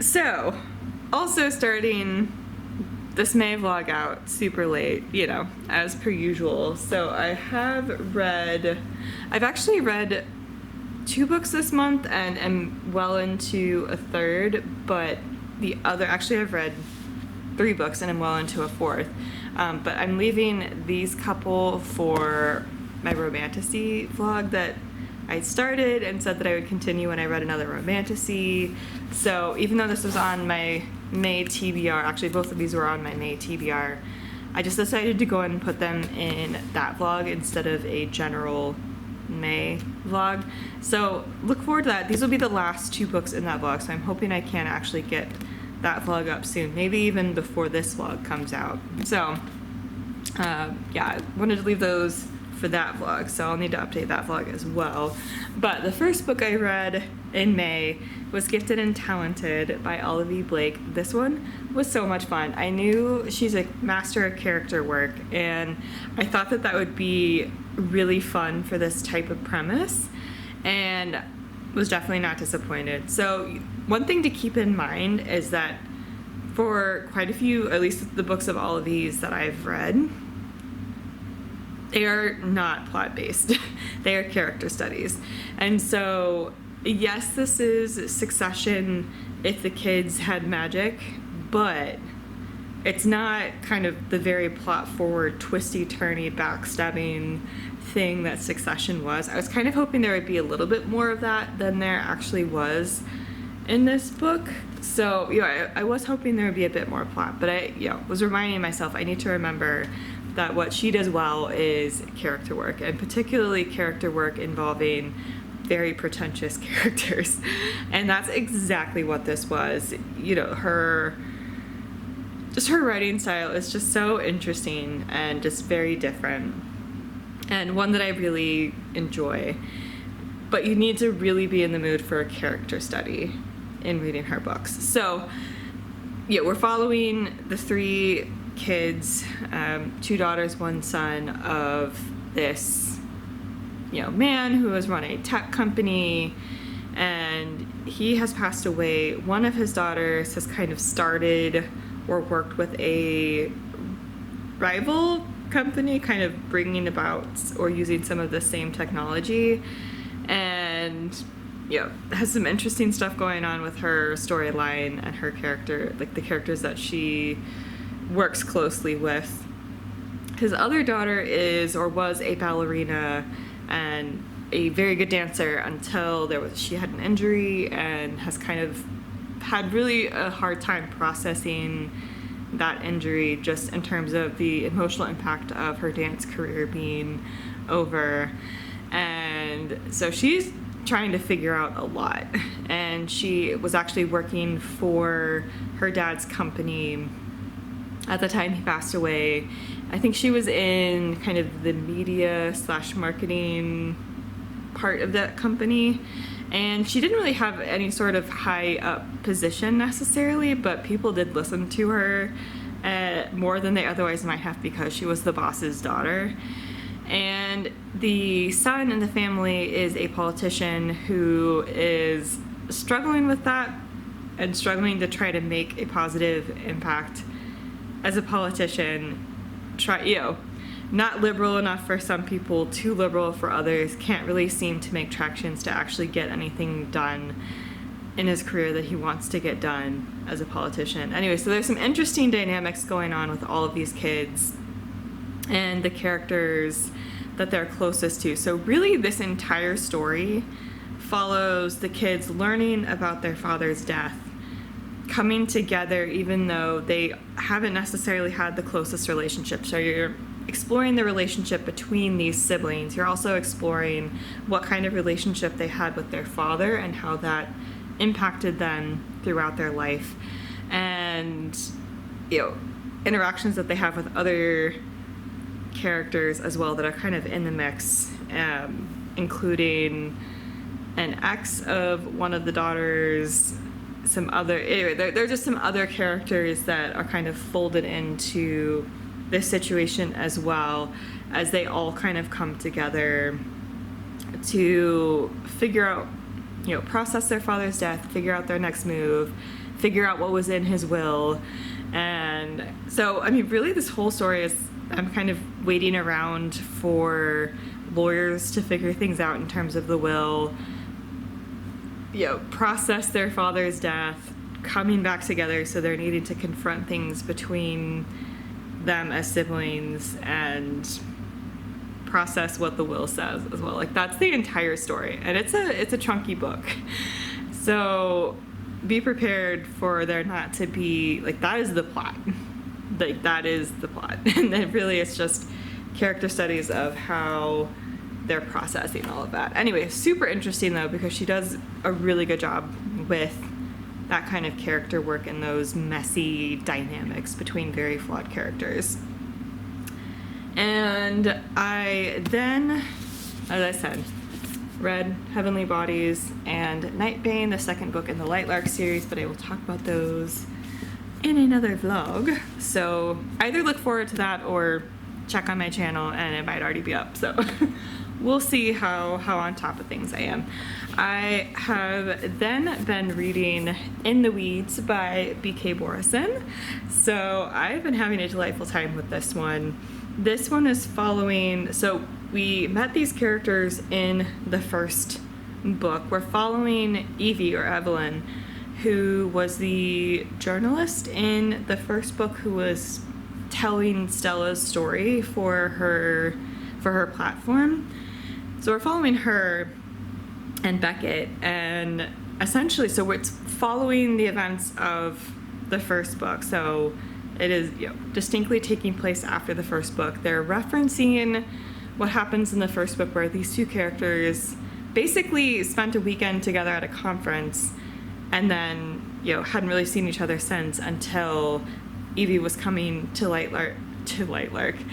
So, also starting this May vlog out super late, as per usual. So I've actually read 2 books this month and am well into a third, but actually I've read 3 books and I'm well into a fourth. But I'm leaving these couple for my romantasy vlog that I started and said that I would continue when I read another romantasy. So even though this was on my May TBR, actually both of these were on my May TBR, I just decided to go ahead and put them in that vlog instead of a general May vlog. So look forward to that. These will be the last 2 books in that vlog, so I'm hoping I can actually get that vlog up soon, maybe even before this vlog comes out. So yeah, I wanted to leave those for that vlog, so I'll need to update that vlog as well. But the first book I read in May was Gifted and Talented by Olivia Blake. This one was so much fun. I knew she's a master of character work, and I thought that that would be really fun for this type of premise, and was definitely not disappointed. So one thing to keep in mind is that for quite a few, at least the books of all of these that I've read, they are not plot-based. They are character studies. And so, yes, this is Succession if the kids had magic, but it's not kind of the very plot-forward, twisty-turny, backstabbing thing that Succession was. I was kind of hoping there would be a little bit more of that than there actually was in this book. So, I was hoping there would be a bit more plot, but I was reminding myself I need to remember that what she does well is character work, and particularly character work involving very pretentious characters. And that's exactly what this was. Her writing style is just so interesting and just very different, and one that I really enjoy. But you need to really be in the mood for a character study in reading her books. So we're following the 3 kids, 2 daughters, 1 son of this man who has run a tech company, and he has passed away. One of his daughters has kind of started or worked with a rival company, kind of bringing about or using some of the same technology, and has some interesting stuff going on with her storyline and her character, like the characters that she works closely with. His other daughter is or was a ballerina and a very good dancer until she had an injury, and has kind of had really a hard time processing that injury just in terms of the emotional impact of her dance career being over. And so she's trying to figure out a lot, and she was actually working for her dad's company at the time he passed away. I think she was in kind of the media/marketing part of that company, and she didn't really have any sort of high up position necessarily, but people did listen to her more than they otherwise might have because she was the boss's daughter. And the son in the family is a politician who is struggling with that and struggling to try to make a positive impact as a politician. Not liberal enough for some people, too liberal for others, can't really seem to make tractions to actually get anything done in his career that he wants to get done as a politician. Anyway, so there's some interesting dynamics going on with all of these kids and the characters that they're closest to. So really this entire story follows the kids learning about their father's death, coming together even though they haven't necessarily had the closest relationship. So you're exploring the relationship between these siblings. You're also exploring what kind of relationship they had with their father and how that impacted them throughout their life, and interactions that they have with other characters as well that are kind of in the mix, including an ex of one of the daughters, there are just some other characters that are kind of folded into this situation, as well as they all kind of come together to figure out, process their father's death, figure out their next move, figure out what was in his will. And so, I mean, really this whole story is, I'm kind of waiting around for lawyers to figure things out in terms of the will, process their father's death, coming back together, so they're needing to confront things between them as siblings and process what the will says as well. Like, that's the entire story, and it's a chunky book. So be prepared for there not to be, like, that is the plot. Like, that is the plot. And then really it's just character studies of how they're processing all of that. Anyway, super interesting though, because she does a really good job with that kind of character work and those messy dynamics between very flawed characters. And I then, as I said, read Heavenly Bodies and Nightbane, the second book in the Lightlark series, but I will talk about those in another vlog. So either look forward to that or check on my channel and it might already be up. So we'll see how on top of things I am. I have then been reading In the Weeds by B.K. Borison. So I've been having a delightful time with this one. This one is following, so we met these characters in the first book. We're following Evie, or Evelyn, who was the journalist in the first book who was telling Stella's story for her platform. So we're following her and Beckett, and essentially, so it's following the events of the first book. So it is distinctly taking place after the first book. They're referencing what happens in the first book, where these two characters basically spent a weekend together at a conference and then hadn't really seen each other since, until Evie was coming to Lightlark.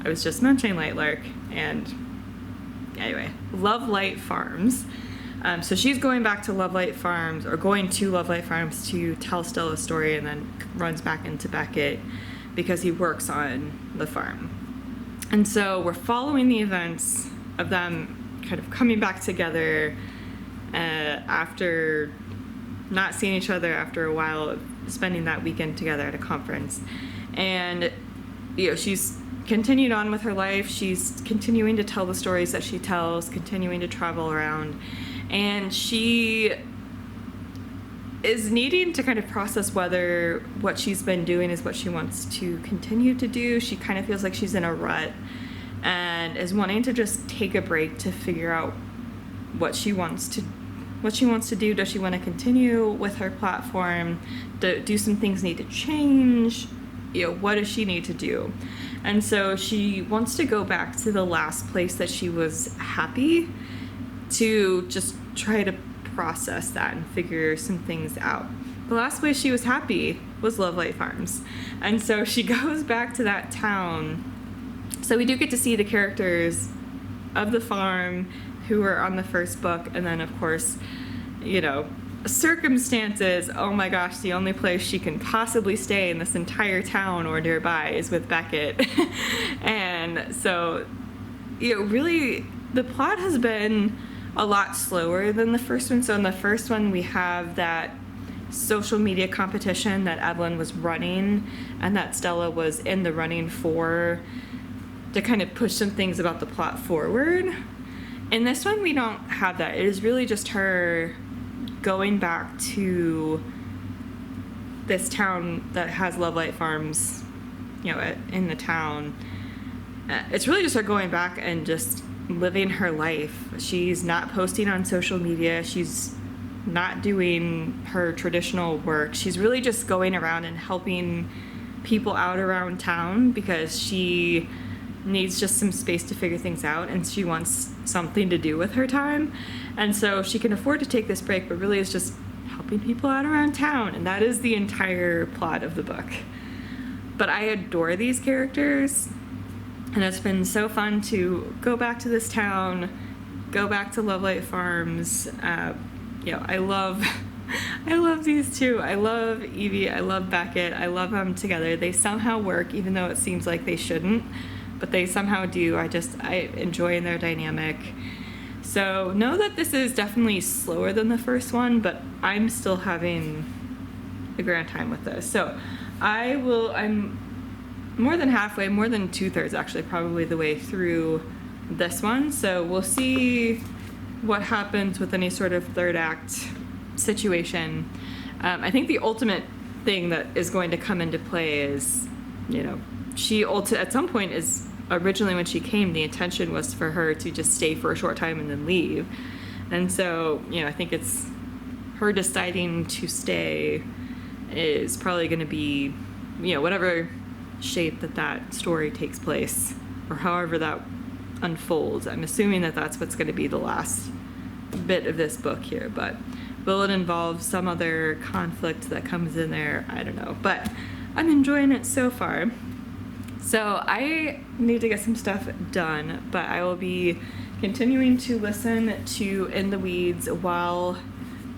I was just mentioning Lightlark, and anyway, Lovelight Farms. So she's going back to Lovelight Farms, or going to Lovelight Farms to tell Stella's story, and then runs back into Beckett because he works on the farm. And so we're following the events of them kind of coming back together after not seeing each other after a while of spending that weekend together at a conference. And she's continued on with her life. She's continuing to tell the stories that she tells, continuing to travel around, and she is needing to kind of process whether what she's been doing is what she wants to continue to do. She kind of feels like she's in a rut and is wanting to just take a break to figure out what she wants to do. Does she want to continue with her platform? Do some things need to change? What does she need to do? And so she wants to go back to the last place that she was happy, to just try to process that and figure some things out. The last place she was happy was Lovelight Farms. And so she goes back to that town. So we do get to see the characters of the farm who were on the first book, and then of course, circumstances. Oh my gosh, the only place she can possibly stay in this entire town or nearby is with Beckett. And so, really the plot has been a lot slower than the first one. So in the first one, we have that social media competition that Evelyn was running and that Stella was in the running for, to kind of push some things about the plot forward. In this one, we don't have that. It is really just her going back to this town that has Lovelight Farms, in the town. It's really just her going back and just living her life. She's not posting on social media. She's not doing her traditional work. She's really just going around and helping people out around town because she needs just some space to figure things out, and she wants something to do with her time. And so she can afford to take this break, but really is just helping people out around town, and that is the entire plot of the book. But I adore these characters, and it's been so fun to go back to this town, go back to Lovelight Farms. I love these two. I love Evie, I love Beckett, I love them together. They somehow work, even though it seems like they shouldn't, but they somehow do. I enjoy their dynamic. So know that this is definitely slower than the first one, but I'm still having a grand time with this. So I'm more than halfway, more than 2/3 actually, probably the way through this one. So we'll see what happens with any sort of third act situation. I think the ultimate thing that is going to come into play is, she at some point is, originally when she came, the intention was for her to just stay for a short time and then leave. And so, I think it's her deciding to stay is probably going to be, whatever shape that story takes place, or however that unfolds. I'm assuming that that's what's going to be the last bit of this book here, but will it involve some other conflict that comes in there? I don't know, but I'm enjoying it so far. So I need to get some stuff done, but I will be continuing to listen to In the Weeds while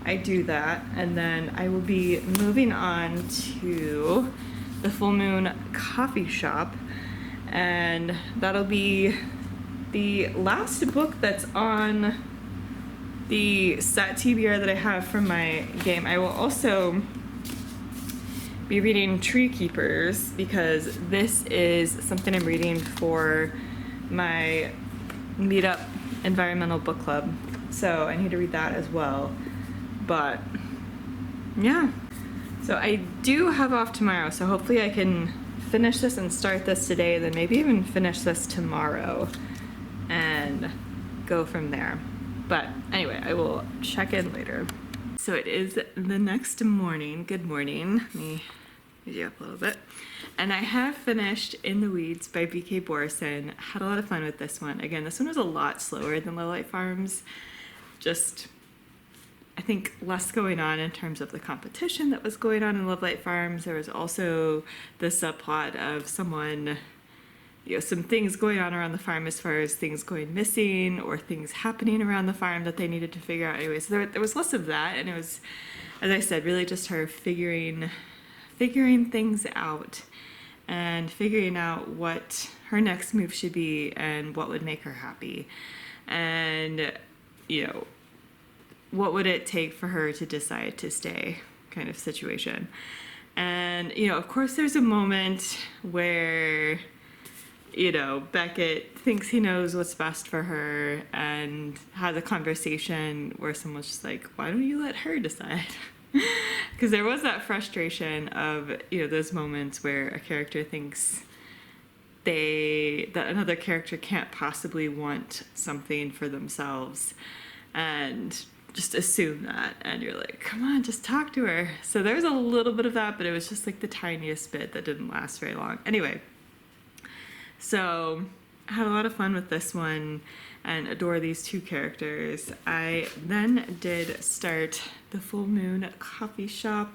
I do that, and then I will be moving on to the Full Moon Coffee Shop, and that'll be the last book that's on the set TBR that I have from my game. I will also be reading Tree Keepers, because this is something I'm reading for my Meetup Environmental Book Club, so I need to read that as well. But yeah, so I do have off tomorrow, so hopefully I can finish this and start this today, then maybe even finish this tomorrow and go from there. But anyway, I will check in later. So it is the next morning. Good morning. Let me ease you up a little bit. And I have finished In the Weeds by B.K. Borison. Had a lot of fun with this one. Again, this one was a lot slower than Lovelight Farms. Just, I think, less going on in terms of the competition that was going on in Lovelight Farms. There was also the subplot of someone, some things going on around the farm as far as things going missing or things happening around the farm that they needed to figure out anyway. So there was less of that, and it was, as I said, really just her figuring things out and figuring out what her next move should be and what would make her happy. And, what would it take for her to decide to stay, kind of situation. And, of course there's a moment where, Beckett thinks he knows what's best for her and has a conversation where someone's just like, why don't you let her decide? Because there was that frustration of, those moments where a character thinks that another character can't possibly want something for themselves and just assume that, and you're like, come on, just talk to her. So there was a little bit of that, but it was just like the tiniest bit that didn't last very long. Anyway, so I had a lot of fun with this one and adore these two characters. I then did start the Full Moon Coffee Shop,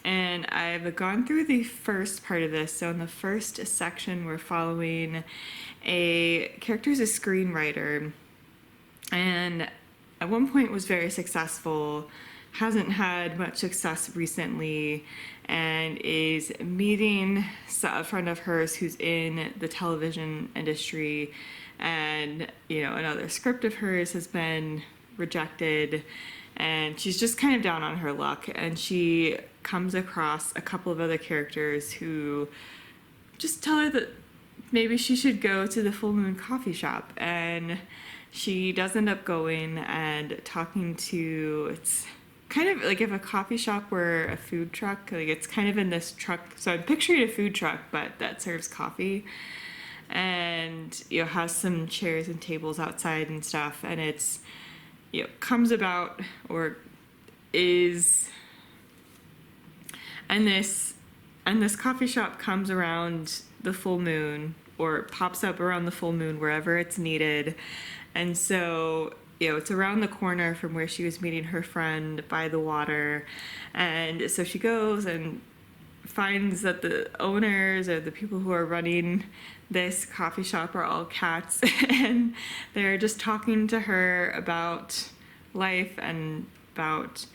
and I've gone through the first part of this. So in the first section, we're following a character who's a screenwriter, and at one point was very successful, hasn't had much success recently, and is meeting a friend of hers who's in the television industry, and another script of hers has been rejected, and she's just kind of down on her luck, and she comes across a couple of other characters who just tell her that maybe she should go to the Full Moon Coffee Shop, and she does end up going and talking to, it's kind of like if a coffee shop were a food truck, like it's kind of in this truck. So I'm picturing a food truck, but that serves coffee, and has some chairs and tables outside and stuff, and it's comes about or is, and this coffee shop comes around the full moon, or pops up around the full moon wherever it's needed. And so, it's around the corner from where she was meeting her friend by the water. And so she goes and finds that the owners or the people who are running this coffee shop are all cats, and they're just talking to her about life and about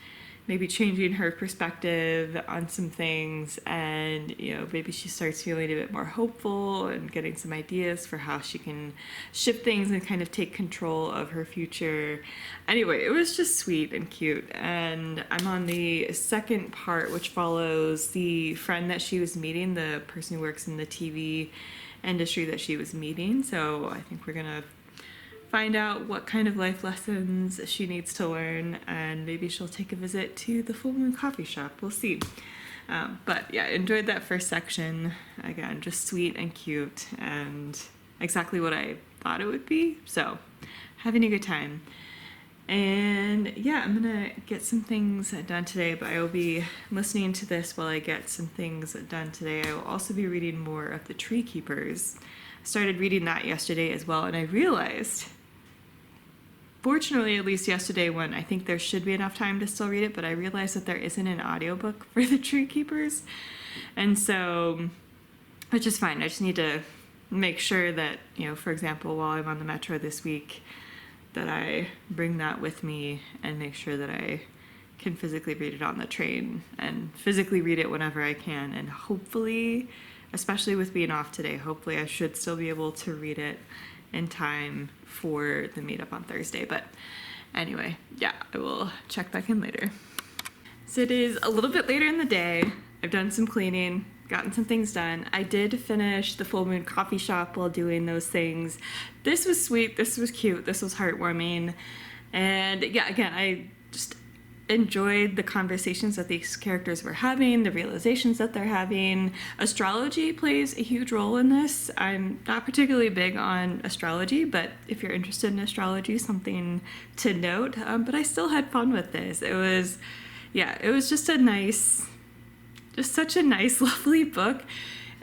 maybe changing her perspective on some things, and maybe she starts feeling a bit more hopeful and getting some ideas for how she can shift things and kind of take control of her future. Anyway, it was just sweet and cute, and I'm on the second part, which follows the friend that she was meeting, the person who works in the TV industry that she was meeting. So I think we're gonna find out what kind of life lessons she needs to learn, and maybe she'll take a visit to the Full Moon Coffee Shop. We'll see. But yeah, enjoyed that first section. Again, just sweet and cute and exactly what I thought it would be. So having a good time. And yeah, I'm gonna get some things done today, but I will be listening to this while I get some things done today. I will also be reading more of The Tree Keepers. I started reading that yesterday as well, and I realized, fortunately, at least yesterday, when I think there should be enough time to still read it, but I realized that there isn't an audiobook for The Tree Keepers. And so, which is fine. I just need to make sure that, for example, while I'm on the metro this week, that I bring that with me and make sure that I can physically read it on the train and physically read it whenever I can. And hopefully, especially with being off today, hopefully I should still be able to read it in time for the meetup on Thursday. But anyway, yeah, I will check back in later. So it is a little bit later in the day. I've done some cleaning, gotten some things done. I did finish the Full Moon Coffee Shop while doing those things. This was sweet, this was cute, this was heartwarming. And yeah, again, I just enjoyed the conversations that these characters were having, the realizations that they're having. Astrology plays a huge role in this. I'm not particularly big on astrology, but if you're interested in astrology, something to note. But I still had fun with this. It was just such a nice, lovely book.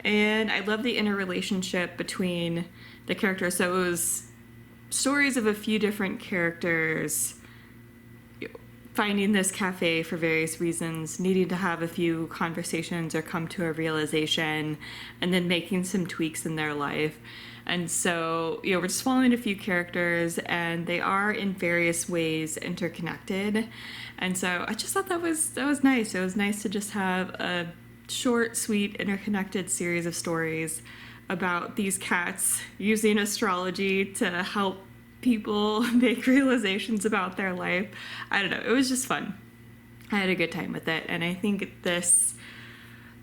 And I love the interrelationship between the characters. So it was stories of a few different characters finding this cafe for various reasons, needing to have a few conversations or come to a realization, and then making some tweaks in their life. And so, we're just following a few characters, and they are in various ways interconnected. And so I just thought that was nice. It was nice to just have a short, sweet, interconnected series of stories about these cats using astrology to help people make realizations about their life. I don't know, it was just fun. I had a good time with it, and I think this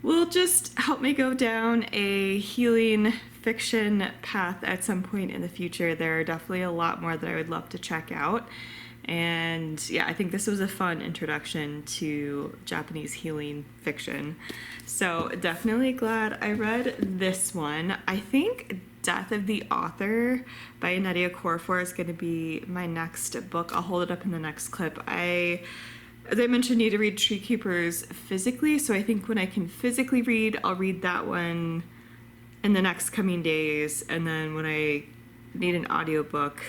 will just help me go down a healing fiction path at some point in the future. There are definitely a lot more that I would love to check out. And yeah, I think this was a fun introduction to Japanese healing fiction. So definitely glad I read this one. I think Death of the Author by Nnedi Okorafor is going to be my next book. I'll hold it up in the next clip. As I mentioned, need to read Tree Keepers physically, so I think when I can physically read, I'll read that one in the next coming days, and then when I need an audiobook,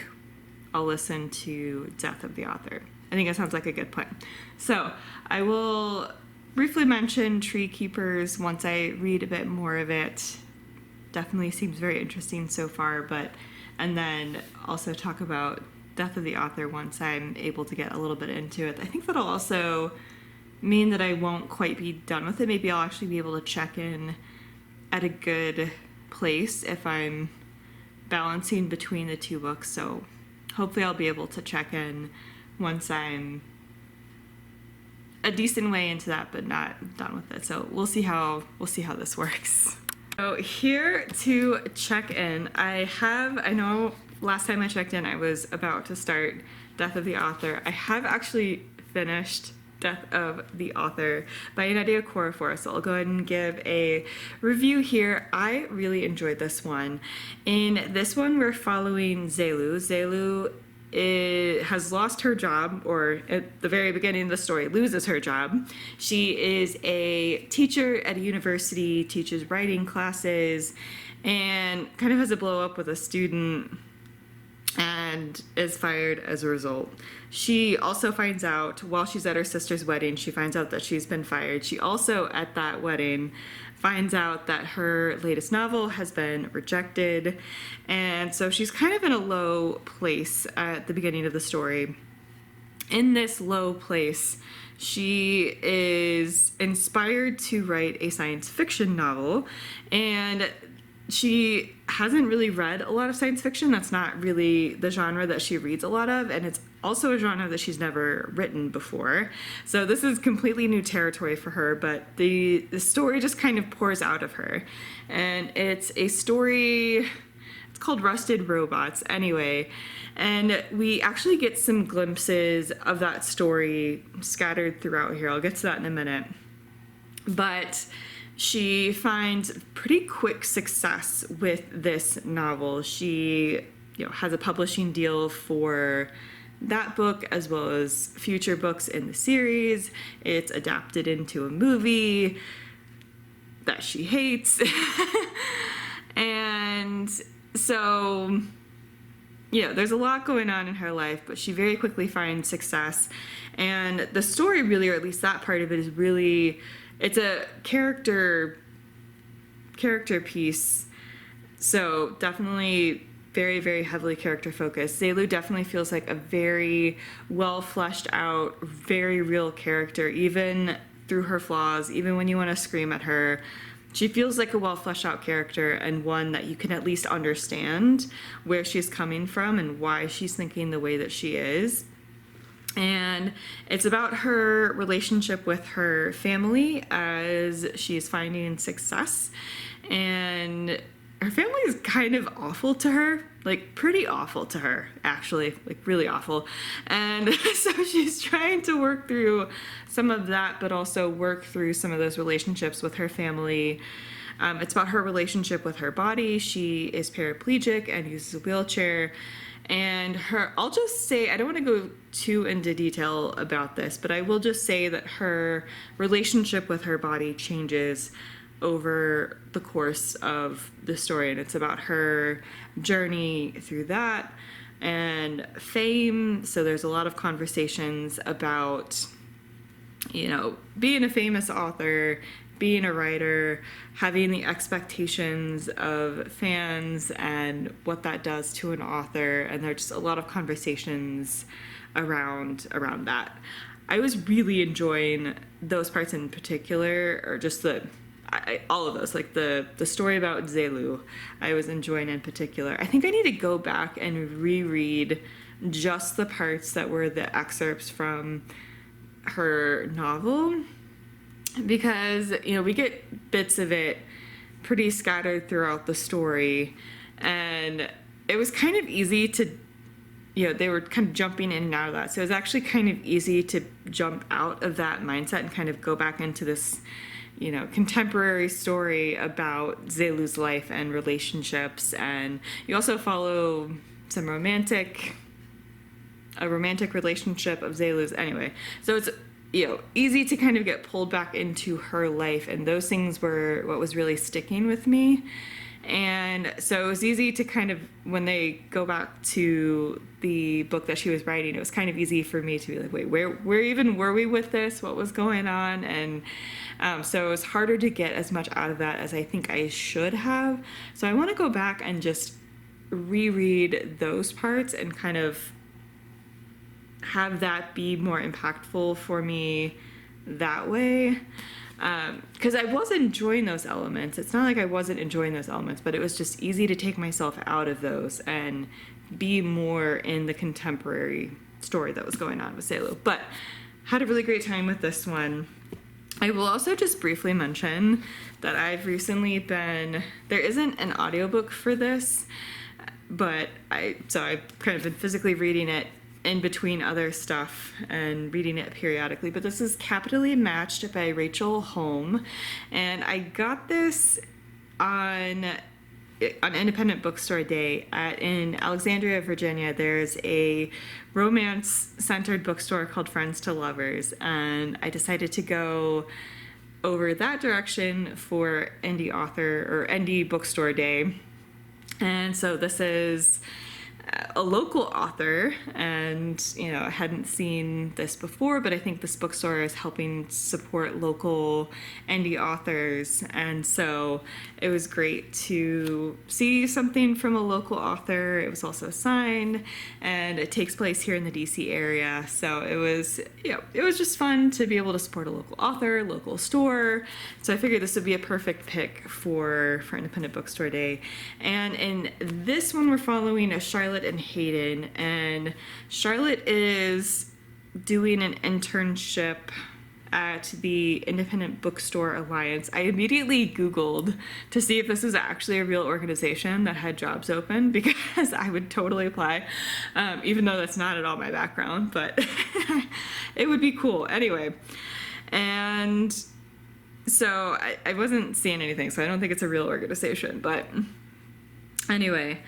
I'll listen to Death of the Author. I think that sounds like a good plan. So I will briefly mention Tree Keepers once I read a bit more of it. Definitely seems very interesting so far, and then also talk about Death of the Author once I'm able to get a little bit into it. I think that'll also mean that I won't quite be done with it. Maybe I'll actually be able to check in at a good place if I'm balancing between the two books. So hopefully I'll be able to check in once I'm a decent way into that, but not done with it. So we'll see how this works. So here to check in, I know last time I checked in, I was about to start Death of the Author. I have actually finished Death of the Author by Nnedi Okorafor, so I'll go ahead and give a review here. I really enjoyed this one. In this one, we're following Zelu. Zelu has lost her job, or at the very beginning of the story, loses her job. She is a teacher at a university, teaches writing classes, and kind of has a blow up with a student and is fired as a result. She also finds out, while she's at her sister's wedding, she finds out that she's been fired. She also, at that wedding, finds out that her latest novel has been rejected. And so she's kind of in a low place at the beginning of the story. In this low place, She is inspired to write a science fiction novel, and she hasn't really read a lot of science fiction. That's not really the genre that she reads a lot of, and it's also a genre that she's never written before. So this is completely new territory for her, but the story just kind of pours out of her. And it's a story, it's called Rusted Robots anyway. And we actually get some glimpses of that story scattered throughout here. I'll get to that in a minute. But she finds pretty quick success with this novel. She, has a publishing deal for that book as well as future books in the series. It's adapted into a movie that she hates. And so, there's a lot going on in her life, but she very quickly finds success. And the story really, or at least that part of it, is really, it's a character piece. So definitely very, very heavily character focused. Zelu definitely feels like a very well fleshed out, very real character, even through her flaws, even when you want to scream at her. She feels like a well fleshed out character, and one that you can at least understand where she's coming from and why she's thinking the way that she is. And it's about her relationship with her family as she's finding success. And her family is kind of awful to her, like pretty awful to her, actually, like really awful. And so she's trying to work through some of that, but also work through some of those relationships with her family. It's about her relationship with her body. She is paraplegic and uses a wheelchair. And I'll just say, I don't want to go too into detail about this, but I will just say that her relationship with her body changes over the course of the story. And it's about her journey through that and fame. So there's a lot of conversations about, being a famous author, being a writer, having the expectations of fans and what that does to an author. And there's just a lot of conversations around that. I was really enjoying those parts in particular, or just all of those, like the story about Zelu, I was enjoying in particular. I think I need to go back and reread just the parts that were the excerpts from her novel, because we get bits of it pretty scattered throughout the story, and it was kind of easy to they were kind of jumping in and out of that, so it was actually kind of easy to jump out of that mindset and kind of go back into this contemporary story about Zelu's life and relationships. And you also follow a romantic relationship of Zelu's anyway. So it's, easy to kind of get pulled back into her life. And those things were what was really sticking with me. And so it was easy to kind of, when they go back to the book that she was writing, it was kind of easy for me to be like, wait, where even were we with this? What was going on? And so it was harder to get as much out of that as I think I should have. So I want to go back and just reread those parts and kind of have that be more impactful for me that way. Because I was enjoying those elements. It's not like I wasn't enjoying those elements, but it was just easy to take myself out of those and be more in the contemporary story that was going on with Zelu. But had a really great time with this one. I will also just briefly mention that I've recently there isn't an audiobook for this, but I've kind of been physically reading it in between other stuff and reading it periodically. But this is Capitally Matched by Rachel Holm, and I got this on Independent Bookstore Day in Alexandria, Virginia. There's a romance-centered bookstore called Friends to Lovers, and I decided to go over that direction for Indie Bookstore Day. And so this is a local author, and I hadn't seen this before, but I think this bookstore is helping support local indie authors, and so it was great to see something from a local author. It was also signed, and it takes place here in the DC area, so it was just fun to be able to support a local author, local store. So I figured this would be a perfect pick for Independent Bookstore Day. And in this one, we're following a Charlotte and Hayden, and Charlotte is doing an internship at the Independent Bookstore Alliance. I immediately Googled to see if this was actually a real organization that had jobs open, because I would totally apply, even though that's not at all my background, but it would be cool. Anyway, and so I wasn't seeing anything, so I don't think it's a real organization, but anyway,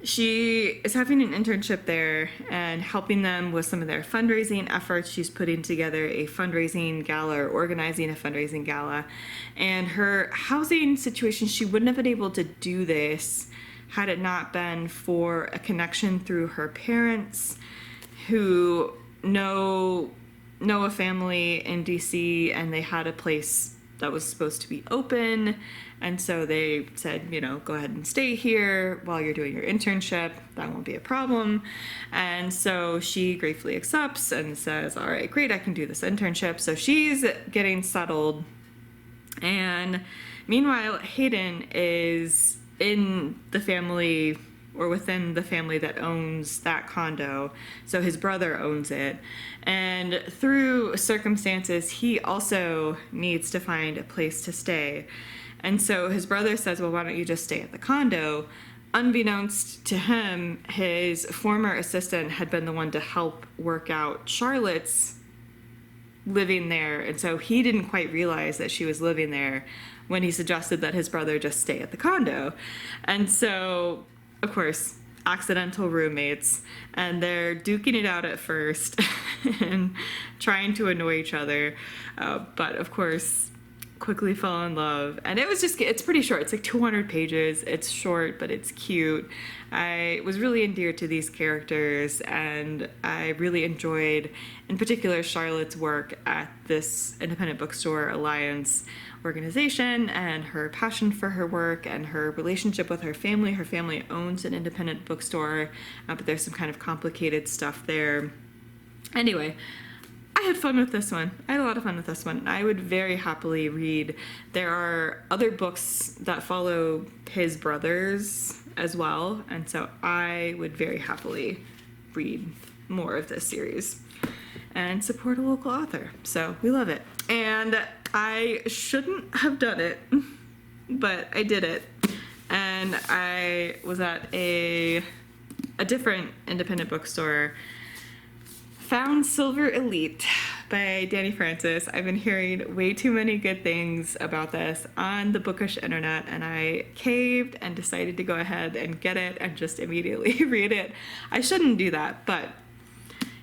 she is having an internship there and helping them with some of their fundraising efforts. She's putting together a fundraising gala, or organizing a fundraising gala. And her housing situation, she wouldn't have been able to do this had it not been for a connection through her parents, who know a family in DC, and they had a place that was supposed to be open, and so they said, go ahead and stay here while you're doing your internship. That won't be a problem. And so she gratefully accepts and says, all right, great, I can do this internship. So she's getting settled. And meanwhile, Hayden is in the family, or within the family that owns that condo. So his brother owns it. And through circumstances, he also needs to find a place to stay. And so his brother says, well, why don't you just stay at the condo? Unbeknownst to him, his former assistant had been the one to help work out Charlotte's living there. And so he didn't quite realize that she was living there when he suggested that his brother just stay at the condo. And so, of course, accidental roommates, and they're duking it out at first and trying to annoy each other. But of course, quickly fell in love. And it's pretty short. It's like 200 pages. It's short, but it's cute. I was really endeared to these characters, and I really enjoyed, in particular, Charlotte's work at this Independent Bookstore Alliance organization, and her passion for her work and her relationship with her family. Her family owns an independent bookstore, but there's some kind of complicated stuff there. Anyway, I had fun with this one. I had a lot of fun with this one. I would very happily read. There are other books that follow his brothers as well, and so I would very happily read more of this series and support a local author. So we love it. And I shouldn't have done it, but I did it. And I was at a different independent bookstore, found Silver Elite by Dani Francis. I've been hearing way too many good things about this on the bookish internet, and I caved and decided to go ahead and get it and just immediately read it. I shouldn't do that, but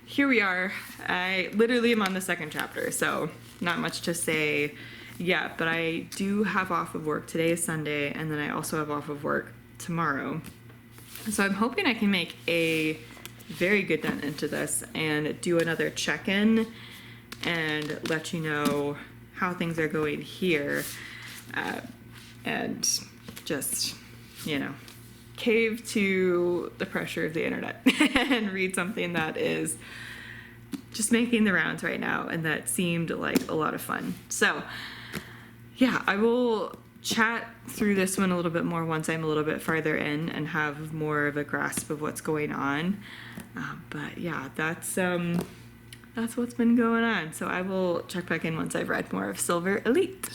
here we are. I literally am on the second chapter, so not much to say yet, but I do have off of work. Today is Sunday, and then I also have off of work tomorrow. So I'm hoping I can make a very good dent into this and do another check-in and let you know how things are going here, and just, cave to the pressure of the internet and read something that is just making the rounds right now and that seemed like a lot of fun. So yeah, I will chat through this one a little bit more once I'm a little bit farther in and have more of a grasp of what's going on. But yeah, that's what's been going on. So I will check back in once I've read more of Silver Elite.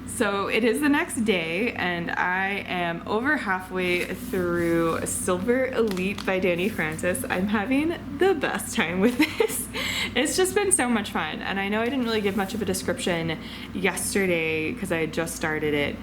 So it is the next day, and I am over halfway through Silver Elite by Dani Francis. I'm having the best time with this. It's just been so much fun, and I know I didn't really give much of a description yesterday because I had just started it.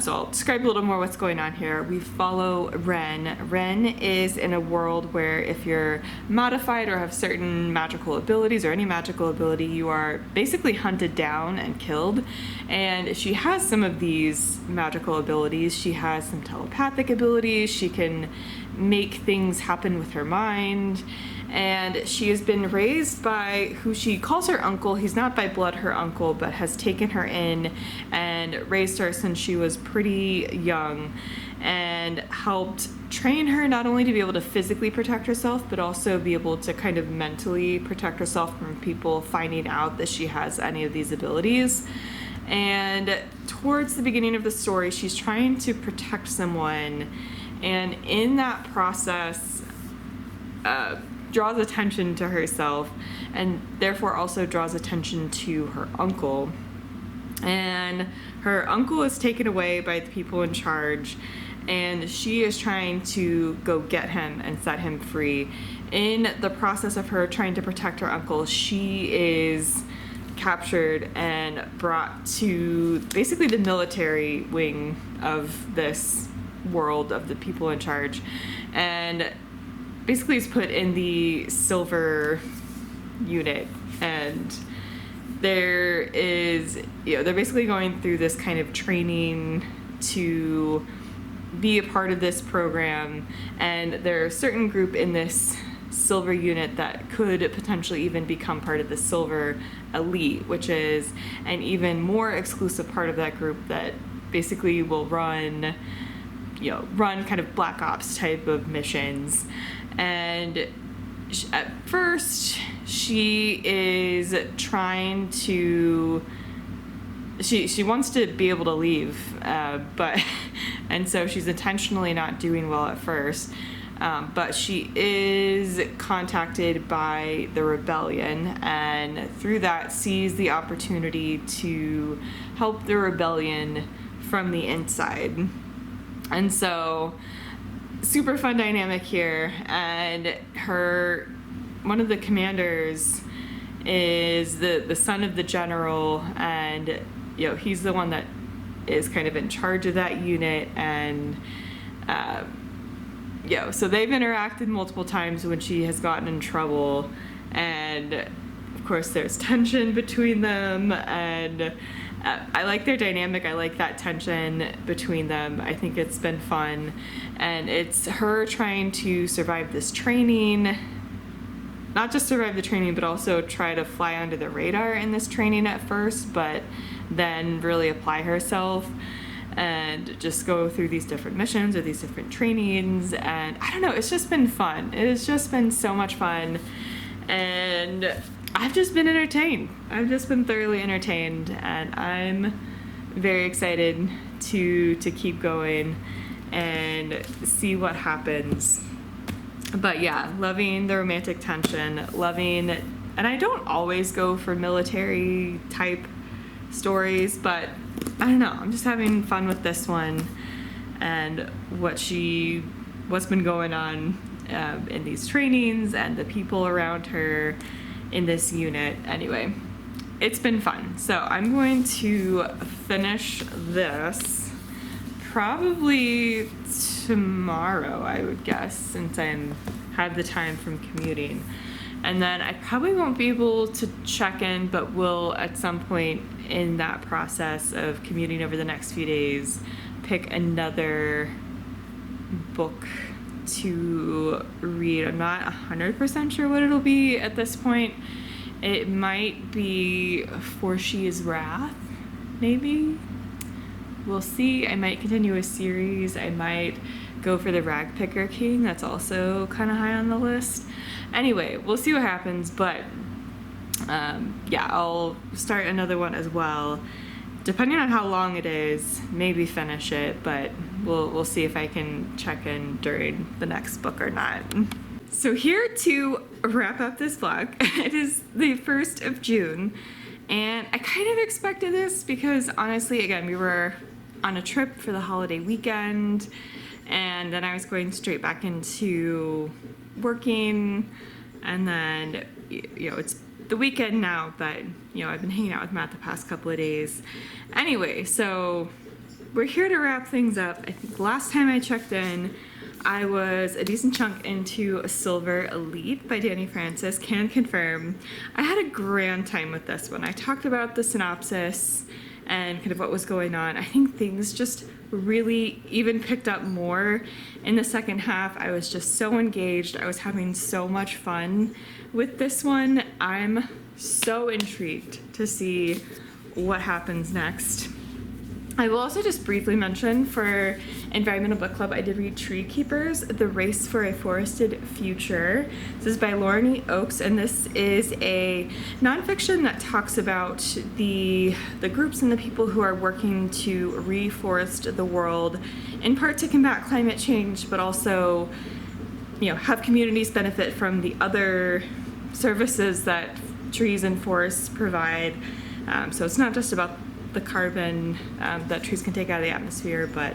So I'll describe a little more what's going on here. We follow Ren. Ren is in a world where if you're modified or have certain magical abilities or any magical ability, you are basically hunted down and killed. And she has some of these magical abilities. She has some telepathic abilities. She can make things happen with her mind. And she has been raised by who she calls her uncle. He's not by blood her uncle, but has taken her in and raised her since she was pretty young and helped train her not only to be able to physically protect herself, but also be able to kind of mentally protect herself from people finding out that she has any of these abilities. And towards the beginning of the story, she's trying to protect someone, and in that process, draws attention to herself, and therefore also draws attention to her uncle. And her uncle is taken away by the people in charge, and she is trying to go get him and set him free. In the process of her trying to protect her uncle, she is captured and brought to basically the military wing of this world of the people in charge, and basically is put in the silver unit. And there is, they're basically going through this kind of training to be a part of this program, and there are a certain group in this silver unit that could potentially even become part of the silver elite, which is an even more exclusive part of that group that basically will run kind of black ops type of missions. And at first she is trying to, she wants to be able to leave, but and so she's intentionally not doing well at first, but she is contacted by the rebellion, and through that sees the opportunity to help the rebellion from the inside. And so super fun dynamic here, and one of the commanders is the son of the general, and he's the one that is kind of in charge of that unit. And so they've interacted multiple times when she has gotten in trouble, and of course there's tension between them, and I like their dynamic. I like that tension between them. I think it's been fun, and it's her trying to survive this training, not just survive the training, but also try to fly under the radar in this training at first, but then really apply herself and just go through these different missions or these different trainings. And I don't know, it's just been fun. It has just been so much fun, and I've just been entertained. I've just been thoroughly entertained, and I'm very excited to keep going and see what happens. But yeah, loving the romantic tension, and I don't always go for military type stories, but I don't know, I'm just having fun with this one and what's been going on in these trainings and the people around her in this unit. Anyway, it's been fun. So I'm going to finish this probably tomorrow, I would guess, since I have the time from commuting. And then I probably won't be able to check in, but will at some point in that process of commuting over the next few days pick another book to read. I'm not 100% sure what it'll be at this point. It might be For She Is Wrath, maybe. We'll see. I might continue a series. I might go for the Ragpicker King. That's also kind of high on the list. Anyway, we'll see what happens, but I'll start another one as well. Depending on how long it is, maybe finish it, but we'll see if I can check in during the next book or not. So here to wrap up this vlog, it is the 1st of June, and I kind of expected this because honestly, again, we were on a trip for the holiday weekend, and then I was going straight back into working, and then it's the weekend now, but I've been hanging out with Matt the past couple of days. Anyway, so we're here to wrap things up. I think last time I checked in, I was a decent chunk into A Silver Elite by Dani Francis. Can confirm I had a grand time with this one. I talked about the synopsis and kind of what was going on. I think things just really even picked up more in the second half. I was just so engaged. I was having so much fun with this one. I'm so intrigued to see what happens next. I will also just briefly mention for Environmental Book Club, I did read Tree Keepers, The Race for a Forested Future. This is by Lauren E. Oakes, and this is a nonfiction that talks about the groups and the people who are working to reforest the world, in part to combat climate change, but also, have communities benefit from the other services that trees and forests provide. So it's not just about the carbon that trees can take out of the atmosphere, but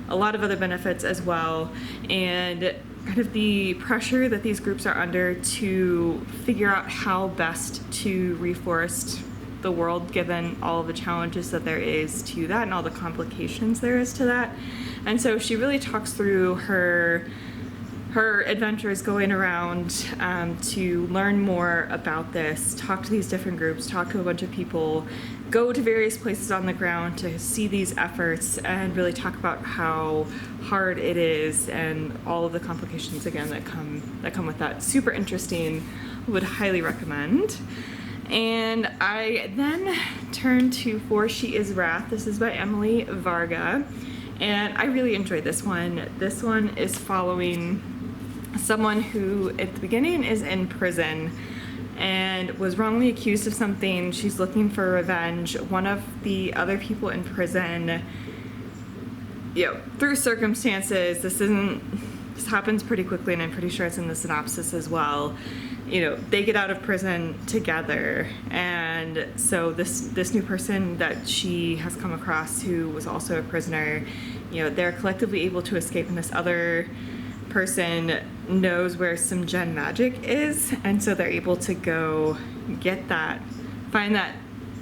a lot of other benefits as well, and kind of the pressure that these groups are under to figure out how best to reforest the world given all the challenges that there is to that and all the complications there is to that. And so she really talks through her adventures going around to learn more about this, talk to these different groups, talk to a bunch of people, go to various places on the ground to see these efforts and really talk about how hard it is and all of the complications again that come with that. Super interesting, would highly recommend. And I then turned to For She Is Wrath. This is by Emily Varga, and I really enjoyed this one. This one is following someone who at the beginning is in prison and was wrongly accused of something. She's looking for revenge. One of the other people in prison, through circumstances, this happens pretty quickly, and I'm pretty sure it's in the synopsis as well. They get out of prison together, and so this new person that she has come across who was also a prisoner, they're collectively able to escape, and this other person knows where some gen magic is, and so they're able to go get that, find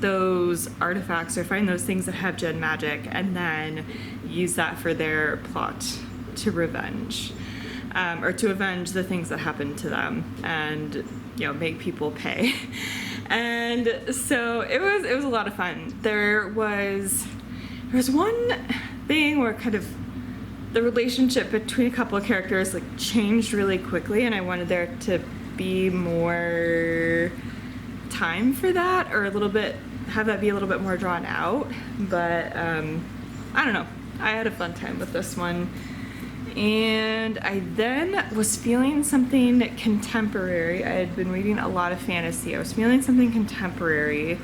those artifacts or find those things that have gen magic, and then use that for their plot to revenge, or to avenge the things that happened to them, and make people pay. And so it was a lot of fun. There was one thing where kind of the relationship between a couple of characters changed really quickly, and I wanted there to be more time for that, or have that be a little bit more drawn out. But I don't know. I had a fun time with this one. And I then was feeling something contemporary. I had been reading a lot of fantasy. I was feeling something contemporary,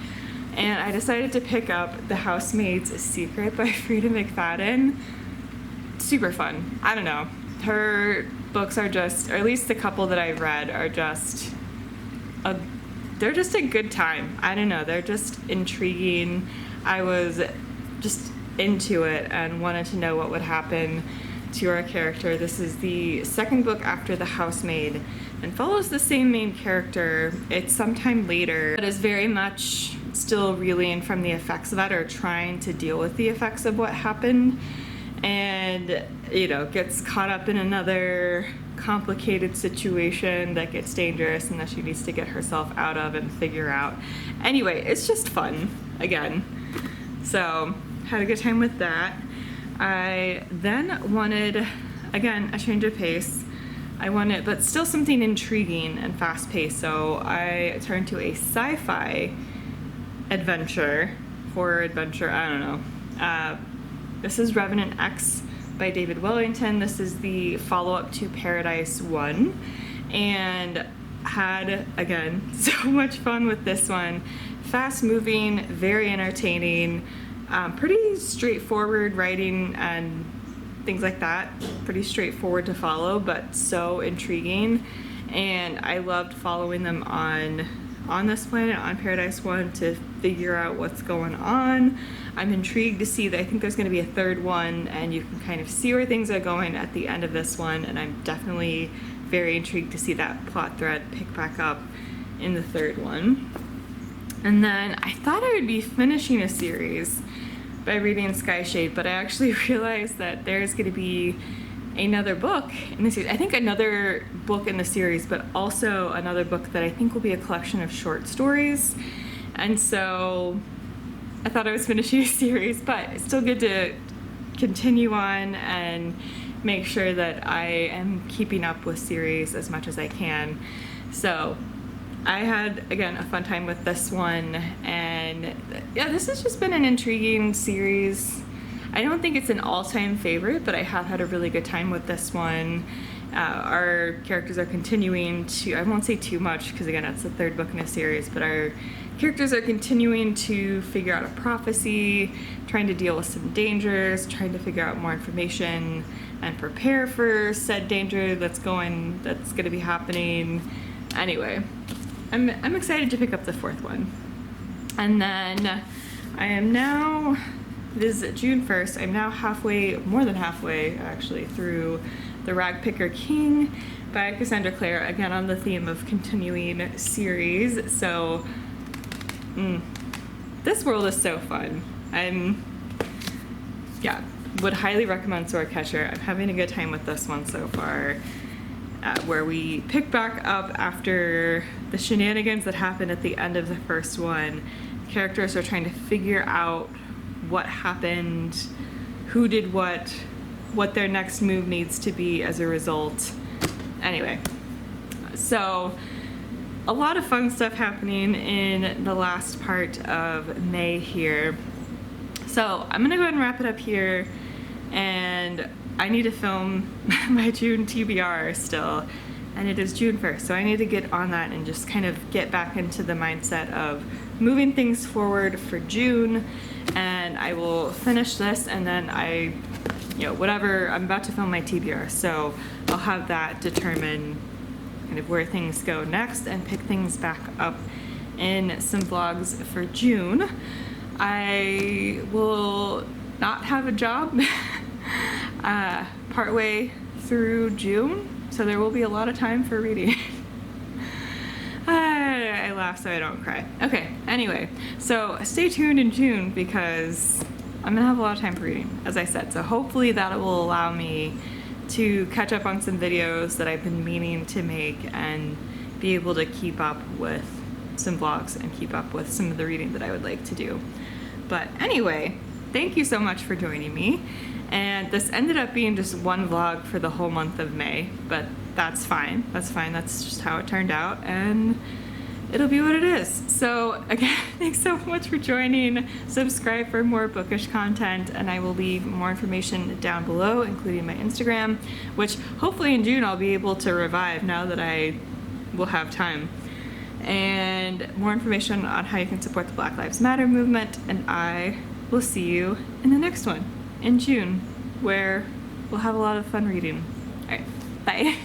and I decided to pick up The Housemaid's Secret by Frida McFadden. Super fun. I don't know. Her books are just, or at least the couple that I've read are just they're just a good time. I don't know. They're just intriguing. I was just into it and wanted to know what would happen to our character. This is the second book after The Housemaid and follows the same main character. It's sometime later, but is very much still reeling from the effects of that, or trying to deal with the effects of what happened, and gets caught up in another complicated situation that gets dangerous and that she needs to get herself out of and figure out. Anyway, it's just fun again. So had a good time with that. I then wanted, again, a change of pace. But still something intriguing and fast-paced. So I turned to a sci-fi horror adventure, I don't know. This is Revenant X by David Wellington. This is the follow-up to Paradise 1, and had, again, so much fun with this one. Fast-moving, very entertaining, pretty straightforward writing and things like that. Pretty straightforward to follow, but so intriguing. And I loved following them on this planet, on Paradise 1, to figure out what's going on. I'm intrigued to see that. I think there's going to be a third one, and you can kind of see where things are going at the end of this one, and I'm definitely very intrigued to see that plot thread pick back up in the third one. And then I thought I would be finishing a series by reading Skyshade, but I actually realized that there's going to be another book in the series. I think another book in the series, but also another book that I think will be a collection of short stories. And so I thought I was finishing a series, but it's still good to continue on and make sure that I am keeping up with series as much as I can. So I had, again, a fun time with this one, and yeah, this has just been an intriguing series. I don't think it's an all-time favorite, but I have had a really good time with this one. Our characters are continuing to, I won't say too much because again, it's the third book in a series, but our characters are continuing to figure out a prophecy, trying to deal with some dangers, trying to figure out more information and prepare for said danger that's going to be happening. Anyway, I'm excited to pick up the fourth one. And then I am now, this is June 1st, I'm now more than halfway actually, through The Ragpicker King by Cassandra Clare, again on the theme of continuing series. So, this world is so fun. Would highly recommend Swordcatcher. I'm having a good time with this one so far. Where we pick back up after the shenanigans that happened at the end of the first one. Characters are trying to figure out what happened, who did what their next move needs to be as a result. Anyway, so a lot of fun stuff happening in the last part of May here. So I'm gonna go ahead and wrap it up here, and I need to film my June TBR still, and it is June 1st, so I need to get on that and just kind of get back into the mindset of moving things forward for June, and I will finish this, and then whatever, I'm about to film my TBR, so I'll have that determine kind of where things go next and pick things back up in some vlogs for June. I will not have a job partway through June, so there will be a lot of time for reading. I laugh so I don't cry. Okay, anyway, so stay tuned in June because I'm gonna have a lot of time for reading, as I said, so hopefully that will allow me to catch up on some videos that I've been meaning to make and be able to keep up with some vlogs and keep up with some of the reading that I would like to do. But anyway, thank you so much for joining me. And this ended up being just one vlog for the whole month of May, but that's fine. That's fine. That's just how it turned out, and it'll be what it is. So again, thanks so much for joining. Subscribe for more bookish content, and I will leave more information down below, including my Instagram, which hopefully in June I'll be able to revive now that I will have time. And more information on how you can support the Black Lives Matter movement, and I will see you in the next one in June, where we'll have a lot of fun reading. All right, bye.